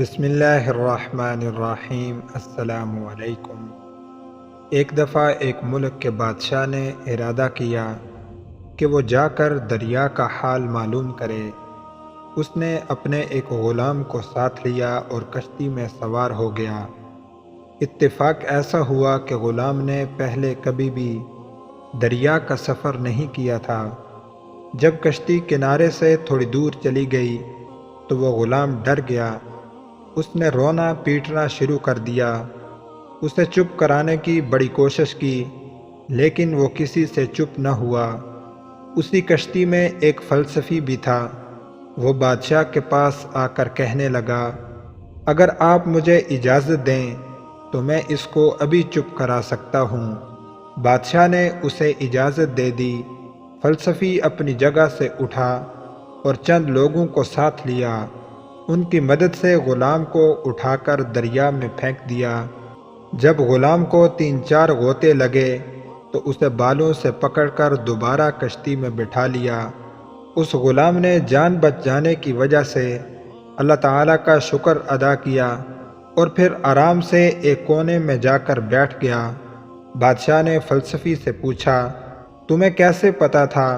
بسم اللہ الرحمن الرحیم۔ السلام علیکم۔ ایک دفعہ ایک ملک کے بادشاہ نے ارادہ کیا کہ وہ جا کر دریا کا حال معلوم کرے۔ اس نے اپنے ایک غلام کو ساتھ لیا اور کشتی میں سوار ہو گیا۔ اتفاق ایسا ہوا کہ غلام نے پہلے کبھی بھی دریا کا سفر نہیں کیا تھا۔ جب کشتی کنارے سے تھوڑی دور چلی گئی تو وہ غلام ڈر گیا۔ اس نے رونا پیٹنا شروع کر دیا۔ اسے چپ کرانے کی بڑی کوشش کی لیکن وہ کسی سے چپ نہ ہوا۔ اسی کشتی میں ایک فلسفی بھی تھا۔ وہ بادشاہ کے پاس آ کر کہنے لگا، اگر آپ مجھے اجازت دیں تو میں اس کو ابھی چپ کرا سکتا ہوں۔ بادشاہ نے اسے اجازت دے دی۔ فلسفی اپنی جگہ سے اٹھا اور چند لوگوں کو ساتھ لیا۔ ان کی مدد سے غلام کو اٹھا کر دریا میں پھینک دیا۔ جب غلام کو 3-4 غوطے لگے تو اسے بالوں سے پکڑ کر دوبارہ کشتی میں بٹھا لیا۔ اس غلام نے جان بچ جانے کی وجہ سے اللہ تعالیٰ کا شکر ادا کیا اور پھر آرام سے ایک کونے میں جا کر بیٹھ گیا۔ بادشاہ نے فلسفی سے پوچھا، تمہیں کیسے پتا تھا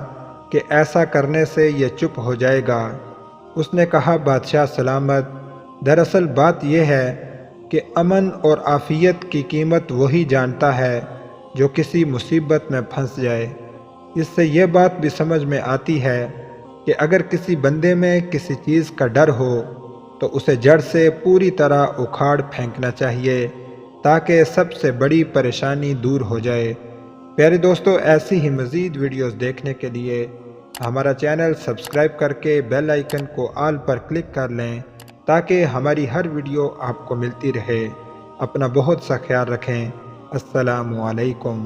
کہ ایسا کرنے سے یہ چپ ہو جائے گا؟ اس نے کہا، بادشاہ سلامت، دراصل بات یہ ہے کہ امن اور عافیت کی قیمت وہی جانتا ہے جو کسی مصیبت میں پھنس جائے۔ اس سے یہ بات بھی سمجھ میں آتی ہے کہ اگر کسی بندے میں کسی چیز کا ڈر ہو تو اسے جڑ سے پوری طرح اکھاڑ پھینکنا چاہیے تاکہ سب سے بڑی پریشانی دور ہو جائے۔ پیارے دوستو، ایسی ہی مزید ویڈیوز دیکھنے کے لیے ہمارا چینل سبسکرائب کر کے بیل آئیکن کو آل پر کلک کر لیں تاکہ ہماری ہر ویڈیو آپ کو ملتی رہے۔ اپنا بہت سا خیال رکھیں۔ السلام علیکم۔